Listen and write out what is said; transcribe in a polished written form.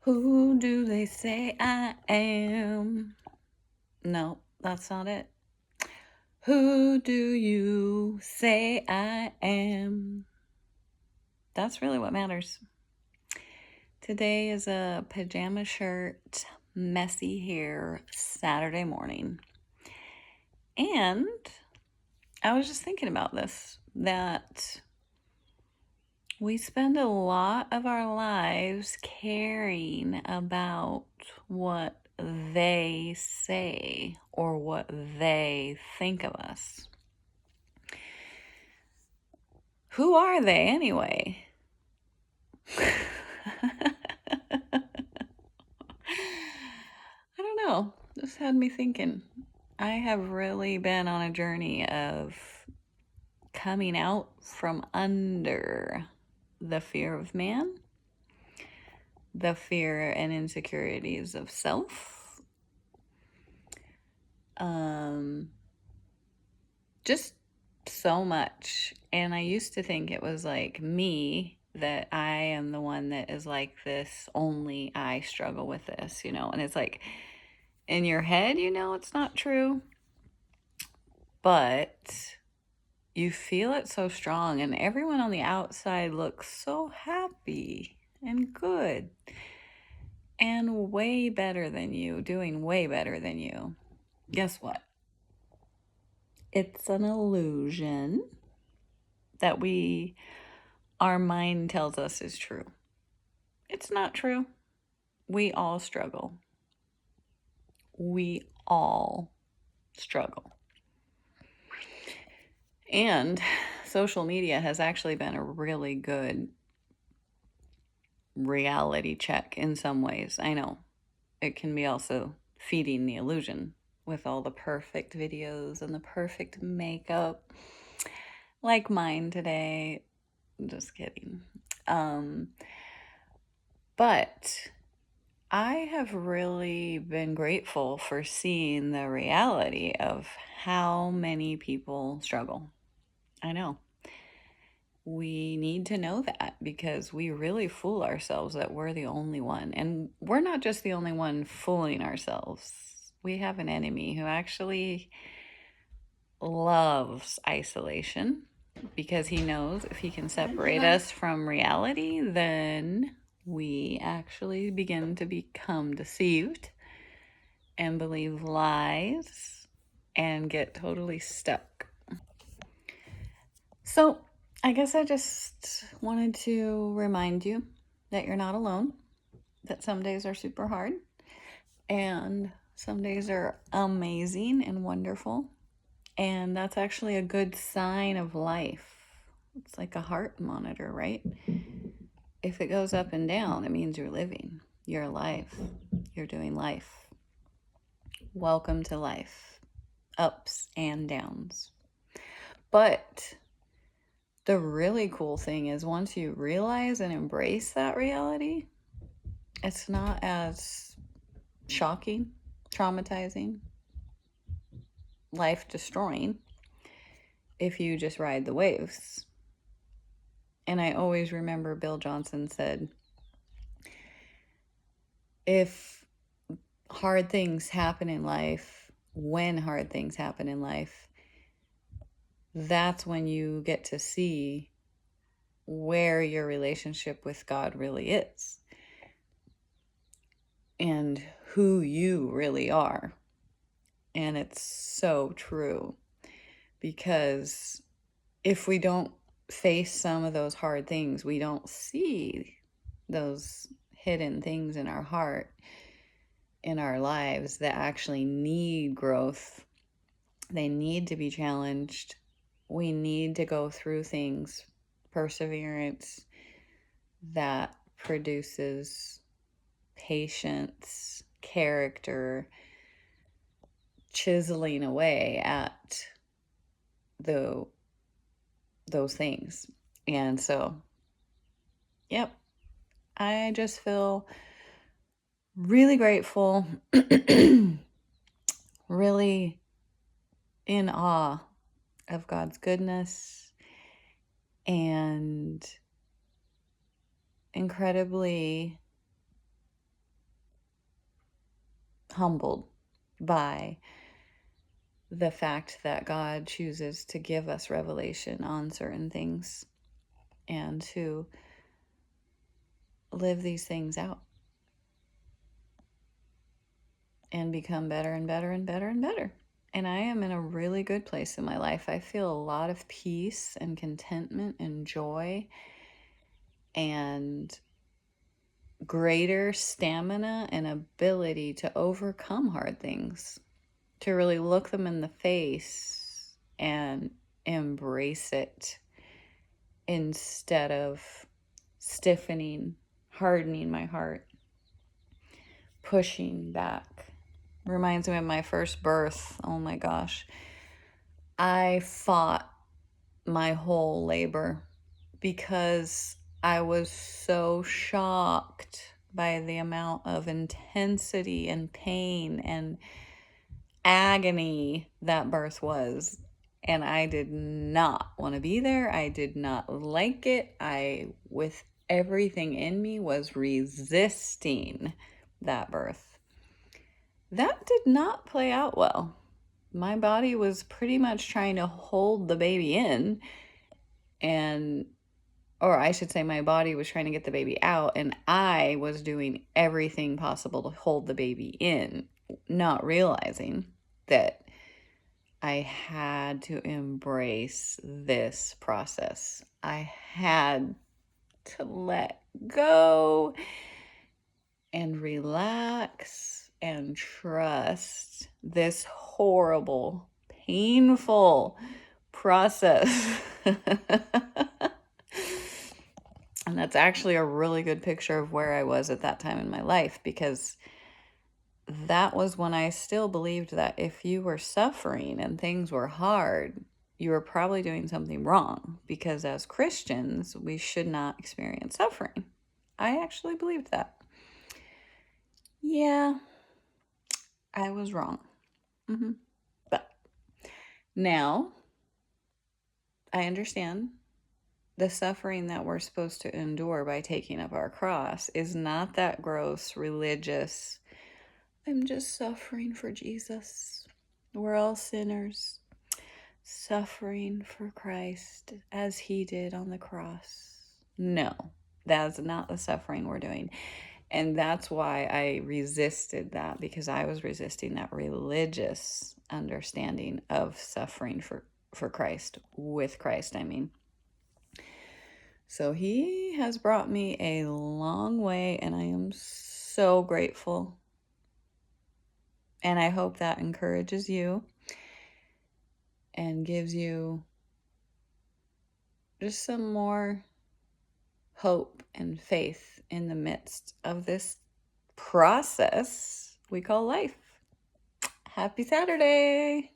Who do they say I am? No, that's not it. Who do you say I am? That's really what matters. Today is a pajama shirt, messy hair Saturday morning. And I was just thinking about this, that we spend a lot of our lives caring about what they say or what they think of us. Who are they anyway? I don't know. This had me thinking. I have really been on a journey of coming out from under the fear of man, the fear and insecurities of self, just so much. And I used to think it was like me, that I am the one that is like this, only I struggle with this, and it's like in your head, it's not true, but you feel it so strong, and everyone on the outside looks so happy and good and way better than you, doing way better than you. Guess what? It's an illusion that our mind tells us is true. It's not true. We all struggle. We all struggle. And social media has actually been a really good reality check in some ways. I know it can be also feeding the illusion with all the perfect videos and the perfect makeup, like mine today. Just kidding. But I have really been grateful for seeing the reality of how many people struggle. I know. We need to know that, because we really fool ourselves that we're the only one. And we're not just the only one fooling ourselves. We have an enemy who actually loves isolation, because he knows if he can separate us from reality, then we actually begin to become deceived and believe lies and get totally stuck. So, I guess I just wanted to remind you that you're not alone, that some days are super hard and some days are amazing and wonderful. And that's actually a good sign of life. It's like a heart monitor, right? If it goes up and down, it means you're living. You're alive. You're doing life. Welcome to life. Ups and downs. But the really cool thing is, once you realize and embrace that reality, it's not as shocking, traumatizing, life destroying if you just ride the waves. And I always remember Bill Johnson said, if hard things happen in life, when hard things happen in life, that's when you get to see where your relationship with God really is and who you really are. And it's so true, because if we don't face some of those hard things, we don't see those hidden things in our heart, in our lives, that actually need growth. They need to be challenged. We need to go through things, perseverance that produces patience, character, chiseling away at those things. And so, yep, I just feel really grateful, really in awe of God's goodness, and incredibly humbled by the fact that God chooses to give us revelation on certain things and to live these things out and become better and better and better and better. And I am in a really good place in my life. I feel a lot of peace and contentment and joy and greater stamina and ability to overcome hard things, to really look them in the face and embrace it instead of stiffening, hardening my heart, pushing back. Reminds me of my first birth. Oh my gosh. I fought my whole labor because I was so shocked by the amount of intensity and pain and agony that birth was. And I did not want to be there. I did not like it. I, with everything in me, was resisting that birth. That did not play out well. My body was pretty much trying to hold the baby in, or I should say my body was trying to get the baby out, and I was doing everything possible to hold the baby in, not realizing that I had to embrace this process. I had to let go and relax and trust this horrible, painful process. And that's actually a really good picture of where I was at that time in my life, because that was when I still believed that if you were suffering and things were hard, you were probably doing something wrong, because as Christians, we should not experience suffering. I actually believed that. Yeah, I was wrong. But now I understand the suffering that we're supposed to endure by taking up our cross is not that gross, religious, I'm just suffering for Jesus. We're all sinners, suffering for Christ as he did on the cross. No, that's not the suffering we're doing. And that's why I resisted that, because I was resisting that religious understanding of suffering for Christ, with Christ, I mean. So he has brought me a long way, and I am so grateful. And I hope that encourages you and gives you just some more hope and faith in the midst of this process we call life. Happy Saturday!